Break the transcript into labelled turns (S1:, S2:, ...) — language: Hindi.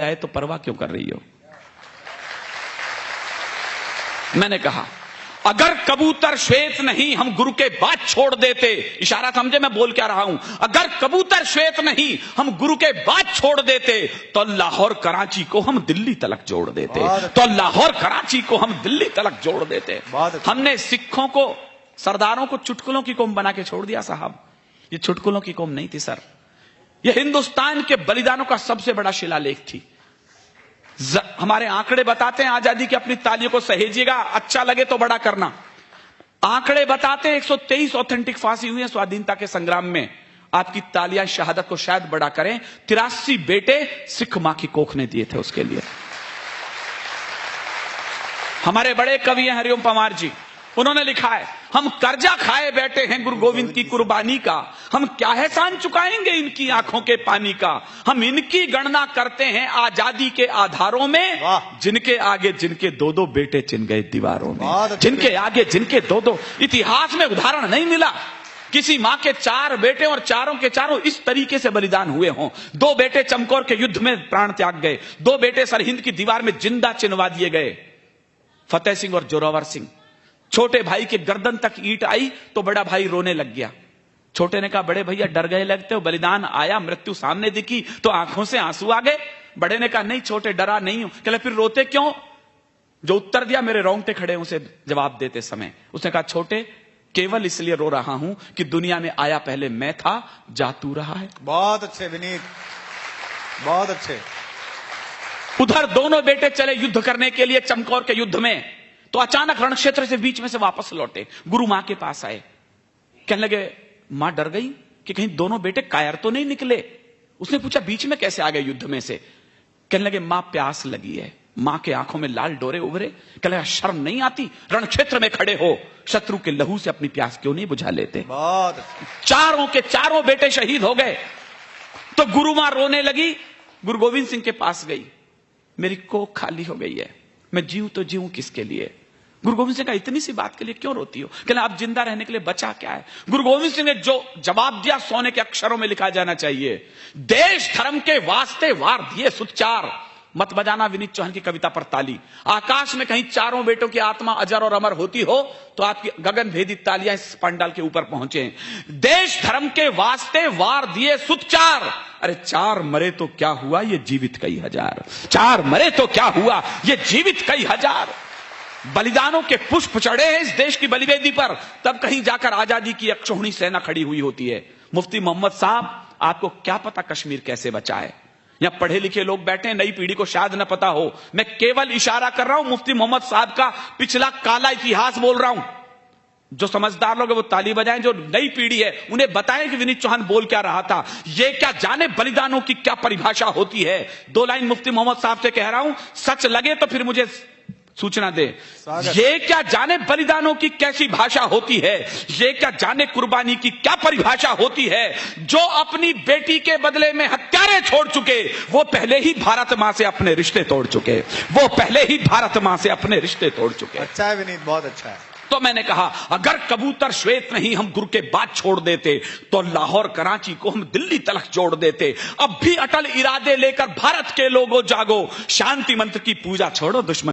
S1: आए तो परवाह क्यों कर रही हो। मैंने कहा अगर कबूतर श्वेत नहीं हम गुरु के बाद छोड़ देते, इशारा समझे मैं बोल क्या रहा हूं, अगर कबूतर श्वेत नहीं हम गुरु के बाद छोड़ देते तो लाहौर कराची को हम दिल्ली तलक जोड़ देते, तो लाहौर कराची को हम दिल्ली तलक जोड़ देते। हमने सिखों को, सरदारों को चुटकुलों की कौम बना के छोड़ दिया साहब। ये चुटकुलों की कौम नहीं थी सर, ये हिंदुस्तान के बलिदानों का सबसे बड़ा शिलालेख थी। हमारे आंकड़े बताते हैं, आजादी की अपनी तालियों को सहेजिएगा, अच्छा लगे तो बड़ा करना। आंकड़े बताते हैं 123 ऑथेंटिक फांसी हुई है स्वाधीनता के संग्राम में। आपकी तालियां शहादत को शायद बड़ा करें। 83 बेटे सिख मां की कोख ने दिए थे उसके लिए। हमारे बड़े कवि हैं हरिओम पंवार जी, उन्होंने लिखा है हम कर्जा खाए बैठे हैं गुरु गोविंद की कुर्बानी का, हम क्या एहसान चुकाएंगे इनकी आंखों के पानी का। हम इनकी गणना करते हैं आजादी के आधारों में, जिनके आगे जिनके दो दो बेटे चिन गए दीवारों में, जिनके आगे जिनके दो दो। इतिहास में उदाहरण नहीं मिला किसी मां के 4 बेटे और चारों के चारों इस तरीके से बलिदान हुए हों। 2 बेटे चमकौर के युद्ध में प्राण त्याग गए, 2 बेटे सरहिंद की दीवार में जिंदा चिनवा दिए गए, फतेह सिंह और जोरावर सिंह। छोटे भाई के गर्दन तक ईंट आई तो बड़ा भाई रोने लग गया। छोटे ने कहा बड़े भैया डर गए लगते हो, बलिदान आया, मृत्यु सामने दिखी तो आंखों से आंसू आ गए। बड़े ने कहा नहीं छोटे डरा नहीं हूं। कहले फिर रोते क्यों? जो उत्तर दिया मेरे रोंगटे खड़े उसे जवाब देते समय। उसने कहा छोटे केवल इसलिए रो रहा हूं कि दुनिया में आया पहले मैं था, जा तू रहा है।
S2: बहुत अच्छे विनीत, बहुत अच्छे।
S1: उधर दोनों बेटे चले युद्ध करने के लिए चमकौर के युद्ध में, तो अचानक रण क्षेत्र से बीच में से वापस लौटे, गुरु मां के पास आए। कहने लगे मां डर गई कि कहीं दोनों बेटे कायर तो नहीं निकले। उसने पूछा बीच में कैसे आ गए युद्ध में से? कहने लगे मां प्यास लगी है। मां के आंखों में लाल डोरे उभरे। कहने लगा शर्म नहीं आती, रण क्षेत्र में खड़े हो, शत्रु के लहू से अपनी प्यास क्यों नहीं बुझा लेते? चारों के चारों बेटे शहीद हो गए। तो गुरु मां रोने लगी, गुरु गोविंद सिंह के पास गई, मेरी कोख खाली हो गई है, मैं जीऊं तो जीऊं किसके लिए? गुरु गोविंद सिंह का इतनी सी बात के लिए क्यों रोती हो? कहना आप जिंदा रहने के लिए बचा क्या है? गुरु गोविंद सिंह ने जो जवाब दिया सोने के अक्षरों में लिखा जाना चाहिए। देश धर्म के वास्ते वार दिए सुचार। मत बजाना विनीत चौहान की कविता पर ताली। आकाश में कहीं चारों बेटों की आत्मा अजर और अमर होती हो तो आपकी गगन भेदी तालियां इस पंडाल के ऊपर पहुंचे। देश धर्म के वास्ते वार दिए सुचार। अरे 4 मरे तो क्या हुआ, ये जीवित कई हजार। 4 मरे तो क्या हुआ, ये जीवित कई हजार। बलिदानों के पुष्प चढ़े हैं इस देश की बलिवेदी पर, तब कहीं जाकर आजादी की अक्षौहिणी सेना खड़ी हुई होती है। मुफ्ती मोहम्मद साहब आपको क्या पता कश्मीर कैसे बचा है? यहां पढ़े लिखे लोग बैठे हैं, नई पीढ़ी को शायद न पता हो। मैं केवल इशारा कर रहा हूं, मुफ्ती मोहम्मद साहब का पिछला काला इतिहास बोल रहा हूं। जो समझदार लोग हैं वो ताली बजाएं, जो नई पीढ़ी है उन्हें बताएं कि विनीत चौहान बोल क्या रहा था। ये क्या जाने बलिदानों की क्या परिभाषा होती है। 2 लाइन मुफ्ती मोहम्मद साहब से कह रहा हूं, सच लगे तो फिर मुझे सूचना दे। ये क्या जाने बलिदानों की कैसी भाषा होती है, ये क्या जाने कुर्बानी की क्या परिभाषा होती है। जो अपनी बेटी के बदले में हत्यारे छोड़ चुके वो पहले ही भारत मां से अपने रिश्ते तोड़ चुके, वो पहले ही भारत मां से अपने रिश्ते तोड़ चुके।
S2: अच्छा है विनीत, बहुत अच्छा है।
S1: तो मैंने कहा अगर कबूतर श्वेत नहीं हम गुरु के बाद छोड़ देते तो लाहौर कराची को हम दिल्ली तलक जोड़ देते। अब भी अटल इरादे लेकर भारत के लोगों जागो, शांति मंत्र की पूजा छोड़ो, दुश्मन